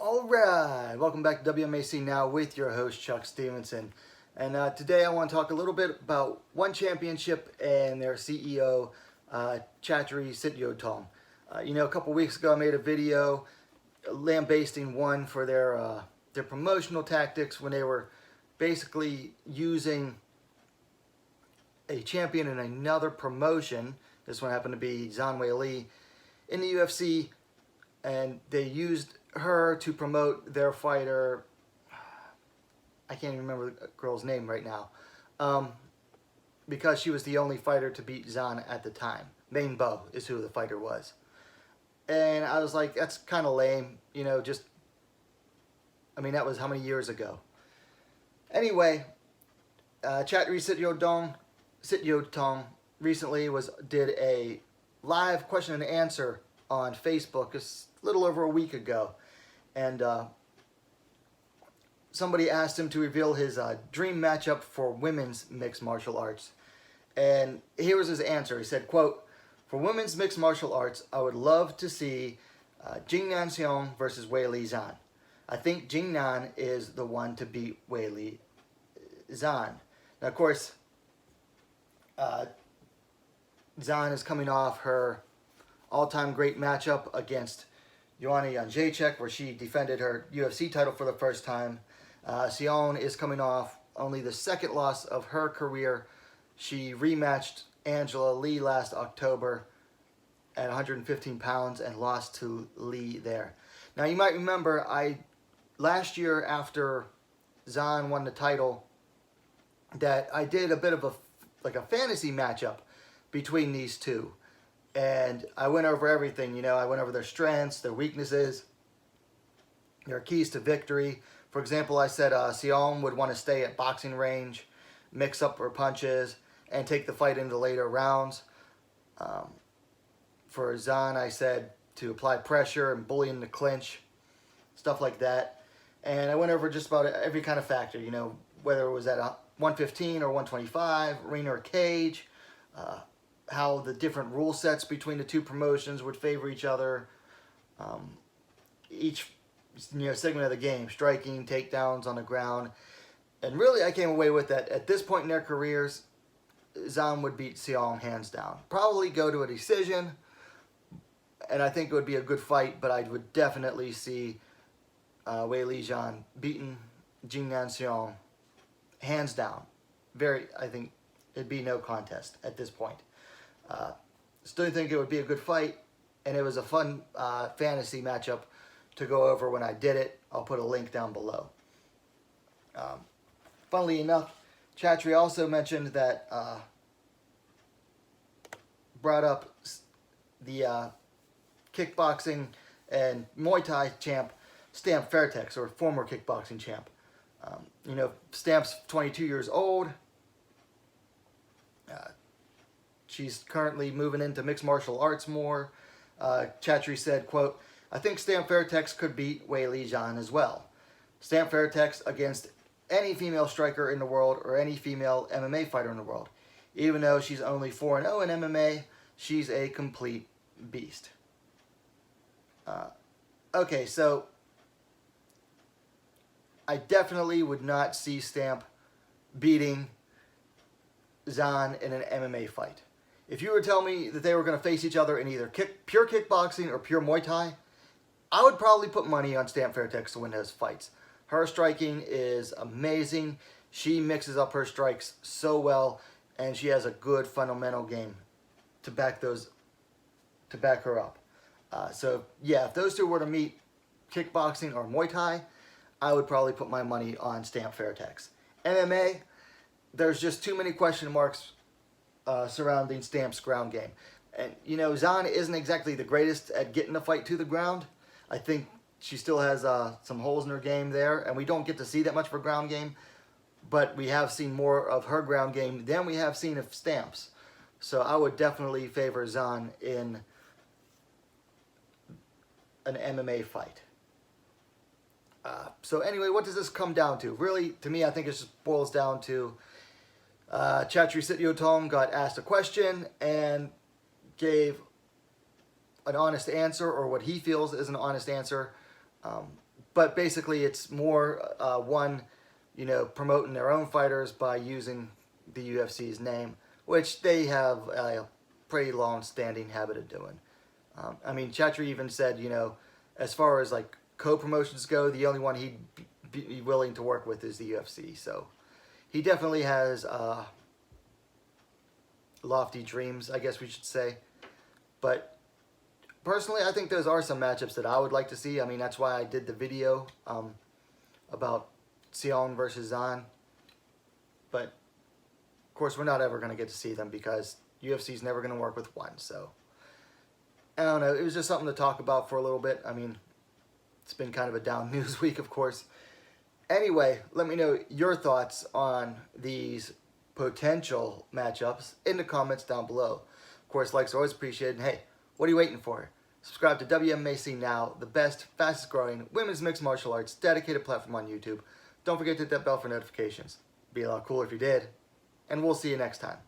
Alright, welcome back to WMAC Now with your host Chuck Stevenson. And today I want to talk a little bit about One Championship and their CEO, Chatri Sityodtong. A couple weeks ago I made a video lambasting One for their promotional tactics when they were basically using a champion in another promotion. This one happened to be Zhang Weili in the UFC, and they used her to promote their fighter. I can't even remember the girl's name right now, because she was the only fighter to beat Zhang at the time. Main Bo is who the fighter was. And I was like, that's kind of lame, that was how many years ago? Anyway, Chatri Sityodtong recently did a live question and answer on Facebook a little over a week ago, and somebody asked him to reveal his dream matchup for women's mixed martial arts, and here was his answer. He said, quote, "For women's mixed martial arts, I would love to see Jingnan versus Weili Zhang. I think Jingnan is the one to beat Weili Zhang." Now, of course, Zhang is coming off her all-time great matchup against Joanna Jędrzejczyk, where she defended her UFC title for the first time. Sion is coming off only the second loss of her career. She rematched Angela Lee last October at 115 pounds and lost to Lee there. Now, you might remember last year after Zhang won the title that I did a bit of a fantasy matchup between these two. And I went over everything, I went over their strengths, their weaknesses, their keys to victory. For example, I said Sion would want to stay at boxing range, mix up her punches, and take the fight into later rounds. For Zhang, I said to apply pressure and bully in the clinch, stuff like that. And I went over just about every kind of factor, whether it was at 115 or 125, ring or cage, how the different rule sets between the two promotions would favor each other, each segment of the game, striking, takedowns on the ground. And really, I came away with that at this point in their careers, Zhang would beat Sion hands down. Probably go to a decision, and I think it would be a good fight, but I would definitely see Weili Zhang beating Jingnan Sion hands down. I think it'd be no contest at this point. Still think it would be a good fight, and it was a fun fantasy matchup to go over when I did it. I'll put a link down below. Funnily enough, Chatri also mentioned that, brought up the kickboxing and Muay Thai champ Stamp Fairtex, or former kickboxing champ. Stamp's 22 years old. She's currently moving into mixed martial arts more. Chatri said, quote, "I think Stamp Fairtex could beat Weili Zhang as well. Stamp Fairtex against any female striker in the world or any female MMA fighter in the world. Even though she's only 4-0 in MMA, she's a complete beast." Okay, so I definitely would not see Stamp beating Zhang in an MMA fight. If you were to tell me that they were going to face each other in either pure kickboxing or pure Muay Thai, I would probably put money on Stamp Fairtex to win those fights. Her striking is amazing. She mixes up her strikes so well, and she has a good fundamental game to back her up. So yeah, if those two were to meet kickboxing or Muay Thai, I would probably put my money on Stamp Fairtex. MMA, there's just too many question marks surrounding Stamp's ground game. And, Zhang isn't exactly the greatest at getting the fight to the ground. I think she still has some holes in her game there, and we don't get to see that much of her ground game, but we have seen more of her ground game than we have seen of Stamp's. So I would definitely favor Zhang in an MMA fight. So anyway, what does this come down to? Really, to me, I think it just boils down to Chatri Sityodtong got asked a question and gave an honest answer, or what he feels is an honest answer. but basically it's more one, you know, promoting their own fighters by using the UFC's name, which they have a pretty long-standing habit of doing. I mean, Chatri even said, you know, as far as like co-promotions go, the only one he'd be willing to work with is the UFC. So he definitely has lofty dreams, I guess we should say. But personally, I think those are some matchups that I would like to see. I mean, that's why I did the video about Sion versus Zhang. But of course, we're not ever going to get to see them because UFC's never going to work with one. So I don't know. It was just something to talk about for a little bit. I mean, it's been kind of a down news week, of course. Anyway, let me know your thoughts on these potential matchups in the comments down below. Of course, likes are always appreciated. And hey, what are you waiting for? Subscribe to WMMA Now, the best, fastest growing women's mixed martial arts dedicated platform on YouTube. Don't forget to hit that bell for notifications. It'd be a lot cooler if you did. And we'll see you next time.